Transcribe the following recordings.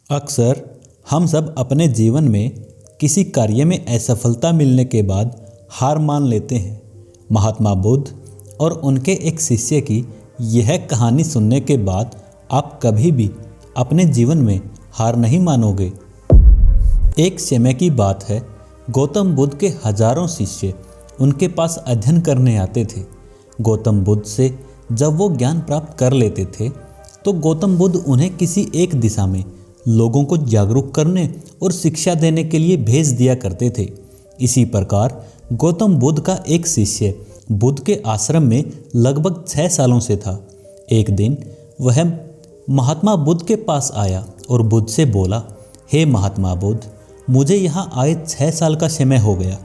अक्सर हम सब अपने जीवन में किसी कार्य में असफलता मिलने के बाद हार मान लेते हैं। महात्मा बुद्ध और उनके एक शिष्य की यह कहानी सुनने के बाद आप कभी भी अपने जीवन में हार नहीं मानोगे। एक समय की बात है, गौतम बुद्ध के हजारों शिष्य उनके पास अध्ययन करने आते थे। गौतम बुद्ध से जब वो ज्ञान प्राप्त कर लेते थे तो गौतम बुद्ध उन्हें किसी एक दिशा में लोगों को जागरूक करने और शिक्षा देने के लिए भेज दिया करते थे। इसी प्रकार गौतम बुद्ध का एक शिष्य बुद्ध के आश्रम में लगभग 6 सालों से था। एक दिन वह महात्मा बुद्ध के पास आया और बुद्ध से बोला, हे महात्मा बुद्ध, मुझे यहाँ आए 6 साल का समय हो गया।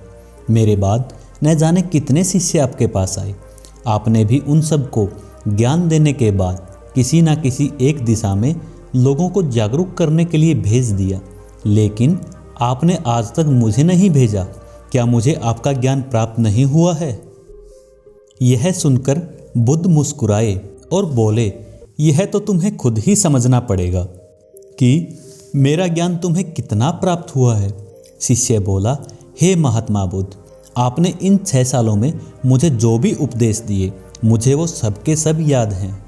मेरे बाद न जाने कितने शिष्य आपके पास आए। आपने भी उन सबको ज्ञान देने के बाद किसी न किसी एक दिशा में लोगों को जागरूक करने के लिए भेज दिया, लेकिन आपने आज तक मुझे नहीं भेजा। क्या मुझे आपका ज्ञान प्राप्त नहीं हुआ है? यह सुनकर बुद्ध मुस्कुराए और बोले, यह तो तुम्हें खुद ही समझना पड़ेगा कि मेरा ज्ञान तुम्हें कितना प्राप्त हुआ है। शिष्य बोला, हे महात्मा बुद्ध, आपने इन 6 सालों में मुझे जो भी उपदेश दिए मुझे वो सबके सब याद हैं।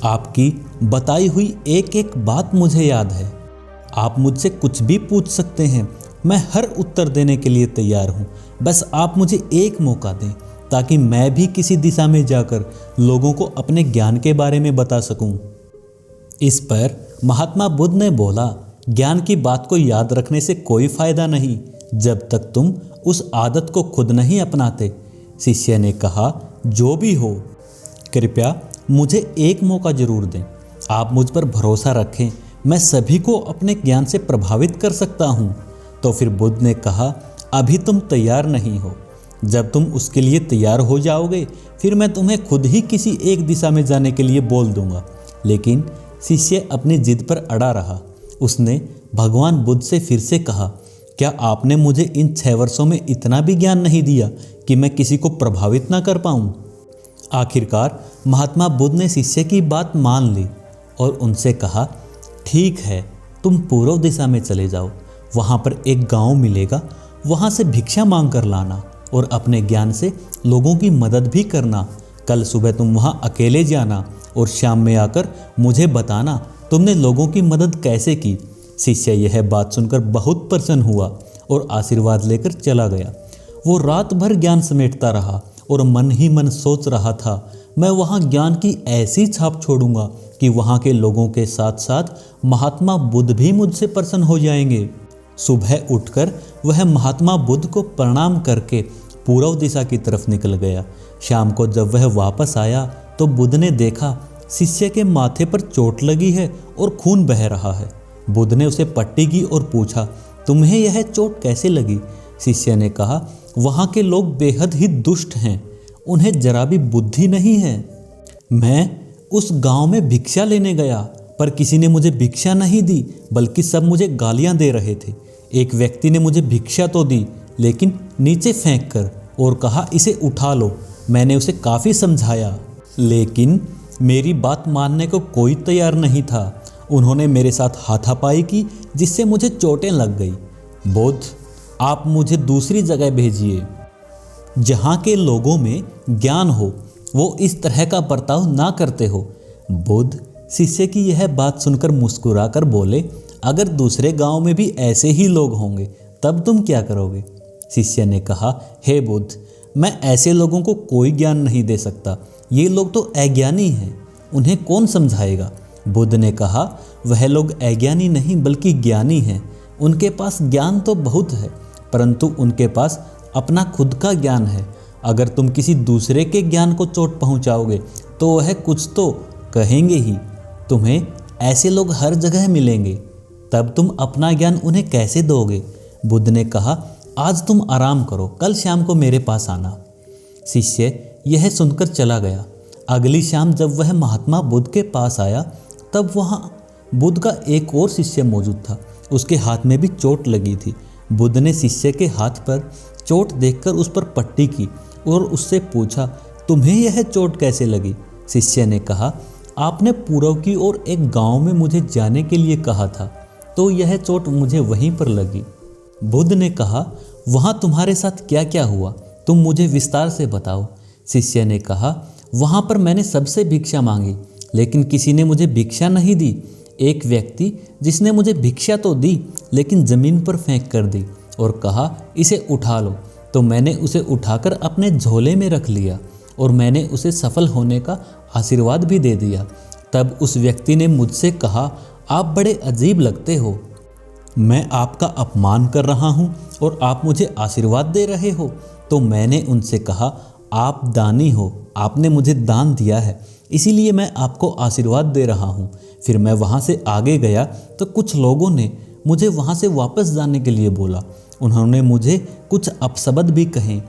आपकी बताई हुई एक एक बात मुझे याद है। आप मुझसे कुछ भी पूछ सकते हैं, मैं हर उत्तर देने के लिए तैयार हूँ। बस आप मुझे एक मौका दें ताकि मैं भी किसी दिशा में जाकर लोगों को अपने ज्ञान के बारे में बता सकूं। इस पर महात्मा बुद्ध ने बोला, ज्ञान की बात को याद रखने से कोई फायदा नहीं जब तक तुम उस आदत को खुद नहीं अपनाते। शिष्य ने कहा, जो भी हो, कृपया मुझे एक मौका जरूर दें। आप मुझ पर भरोसा रखें, मैं सभी को अपने ज्ञान से प्रभावित कर सकता हूँ। तो फिर बुद्ध ने कहा, अभी तुम तैयार नहीं हो। जब तुम उसके लिए तैयार हो जाओगे फिर मैं तुम्हें खुद ही किसी एक दिशा में जाने के लिए बोल दूंगा। लेकिन शिष्य अपनी जिद पर अड़ा रहा। उसने भगवान बुद्ध से फिर से कहा, क्या आपने मुझे इन 6 वर्षों में इतना भी ज्ञान नहीं दिया कि मैं किसी को प्रभावित ना कर पाऊँ? आखिरकार महात्मा बुद्ध ने शिष्य की बात मान ली और उनसे कहा, ठीक है, तुम पूर्व दिशा में चले जाओ। वहाँ पर एक गांव मिलेगा, वहाँ से भिक्षा मांग कर लाना और अपने ज्ञान से लोगों की मदद भी करना। कल सुबह तुम वहाँ अकेले जाना और शाम में आकर मुझे बताना तुमने लोगों की मदद कैसे की। शिष्य यह बात सुनकर बहुत प्रसन्न हुआ और आशीर्वाद लेकर चला गया। वो रात भर ज्ञान समेटता रहा और मन ही मन सोच रहा था, मैं वहाँ ज्ञान की ऐसी छाप छोड़ूंगा कि वहाँ के लोगों के साथ साथ महात्मा बुद्ध भी मुझसे प्रसन्न हो जाएंगे। सुबह उठकर वह महात्मा बुद्ध को प्रणाम करके पूर्व दिशा की तरफ निकल गया। शाम को जब वह वापस आया तो बुद्ध ने देखा शिष्य के माथे पर चोट लगी है और खून बह रहा है। बुद्ध ने उसे पट्टी की और पूछा, तुम्हें यह चोट कैसे लगी? शिष्य ने कहा, वहाँ के लोग बेहद ही दुष्ट हैं, उन्हें जरा भी बुद्धि नहीं है। मैं उस गांव में भिक्षा लेने गया पर किसी ने मुझे भिक्षा नहीं दी, बल्कि सब मुझे गालियां दे रहे थे। एक व्यक्ति ने मुझे भिक्षा तो दी लेकिन नीचे फेंक कर और कहा, इसे उठा लो। मैंने उसे काफ़ी समझाया लेकिन मेरी बात मानने को कोई तैयार नहीं था। उन्होंने मेरे साथ हाथापाई की जिससे मुझे चोटें लग गई। बुद्ध, आप मुझे दूसरी जगह भेजिए जहाँ के लोगों में ज्ञान हो, वो इस तरह का बर्ताव ना करते हो। बुद्ध शिष्य की यह बात सुनकर मुस्कुराकर बोले, अगर दूसरे गांव में भी ऐसे ही लोग होंगे तब तुम क्या करोगे? शिष्य ने कहा, हे बुद्ध, मैं ऐसे लोगों को कोई ज्ञान नहीं दे सकता। ये लोग तो अज्ञानी हैं, उन्हें कौन समझाएगा? बुद्ध ने कहा, वह लोग अज्ञानी नहीं बल्कि ज्ञानी हैं। उनके पास ज्ञान तो बहुत है परंतु उनके पास अपना खुद का ज्ञान है। अगर तुम किसी दूसरे के ज्ञान को चोट पहुंचाओगे तो वह कुछ तो कहेंगे ही। तुम्हें ऐसे लोग हर जगह मिलेंगे, तब तुम अपना ज्ञान उन्हें कैसे दोगे? बुद्ध ने कहा, आज तुम आराम करो, कल शाम को मेरे पास आना। शिष्य यह सुनकर चला गया। अगली शाम जब वह महात्मा बुद्ध के पास आया तब वहाँ बुद्ध का एक और शिष्य मौजूद था। उसके हाथ में भी चोट लगी थी। बुद्ध ने शिष्य के हाथ पर चोट देखकर उस पर पट्टी की और उससे पूछा, तुम्हें यह चोट कैसे लगी? शिष्य ने कहा, आपने पूर्व की ओर एक गांव में मुझे जाने के लिए कहा था। तो यह चोट मुझे वहीं पर लगी। बुद्ध ने कहा, वहाँ तुम्हारे साथ क्या क्या हुआ, तुम मुझे विस्तार से बताओ। शिष्य ने कहा, वहाँ पर मैंने सबसे भिक्षा मांगी, लेकिन किसी ने मुझे भिक्षा नहीं दी। एक व्यक्ति जिसने मुझे भिक्षा तो दी, लेकिन ज़मीन पर फेंक कर दी और कहा, इसे उठा लो। तो मैंने उसे उठाकर अपने झोले में रख लिया और मैंने उसे सफल होने का आशीर्वाद भी दे दिया। तब उस व्यक्ति ने मुझसे कहा, आप बड़े अजीब लगते हो, मैं आपका अपमान कर रहा हूँ और आप मुझे आशीर्वाद दे रहे हो। तो मैंने उनसे कहा, आप दानी हो, आपने मुझे दान दिया है, इसीलिए मैं आपको आशीर्वाद दे रहा हूँ। फिर मैं वहाँ से आगे गया तो कुछ लोगों ने मुझे वहाँ से वापस जाने के लिए बोला। उन्होंने मुझे कुछ अपशब्द भी कहे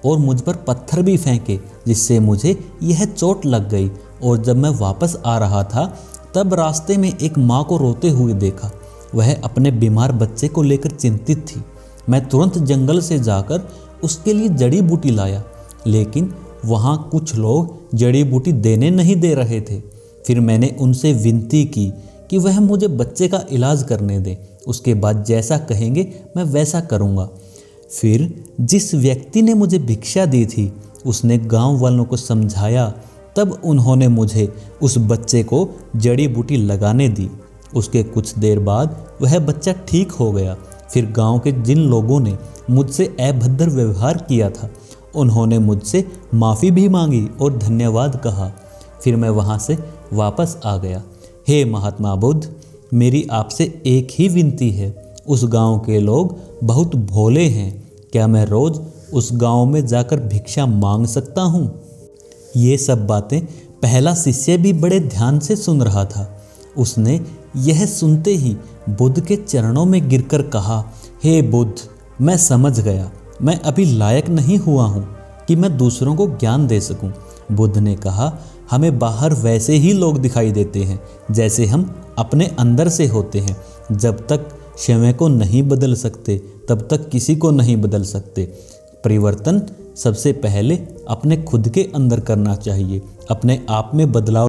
और मुझ पर पत्थर भी फेंके, जिससे मुझे यह चोट लग गई। और जब मैं वापस आ रहा था तब रास्ते में एक माँ को रोते हुए देखा। वह अपने बीमार बच्चे को लेकर चिंतित थी। मैं तुरंत जंगल से जाकर उसके लिए जड़ी बूटी लाया, लेकिन वहाँ कुछ लोग जड़ी बूटी देने नहीं दे रहे थे। फिर मैंने उनसे विनती की कि वह मुझे बच्चे का इलाज करने दें, उसके बाद जैसा कहेंगे मैं वैसा करूँगा। फिर जिस व्यक्ति ने मुझे भिक्षा दी थी उसने गांव वालों को समझाया, तब उन्होंने मुझे उस बच्चे को जड़ी बूटी लगाने दी। उसके कुछ देर बाद वह बच्चा ठीक हो गया। फिर गांव के जिन लोगों ने मुझसे अभद्र व्यवहार किया था उन्होंने मुझसे माफ़ी भी मांगी और धन्यवाद कहा। फिर मैं वहाँ से वापस आ गया। हे महात्मा बुद्ध, मेरी आपसे एक ही विनती है, उस गांव के लोग बहुत भोले हैं, क्या मैं रोज़ उस गांव में जाकर भिक्षा मांग सकता हूँ? ये सब बातें पहला शिष्य भी बड़े ध्यान से सुन रहा था। उसने यह सुनते ही बुद्ध के चरणों में गिरकर कहा, हे बुद्ध, मैं समझ गया, मैं अभी लायक नहीं हुआ हूँ कि मैं दूसरों को ज्ञान दे सकूँ। बुद्ध ने कहा, हमें बाहर वैसे ही लोग दिखाई देते हैं जैसे हम अपने अंदर से होते हैं। जब तक स्वयं को नहीं बदल सकते तब तक किसी को नहीं बदल सकते। परिवर्तन सबसे पहले अपने खुद के अंदर करना चाहिए। अपने आप में बदलाव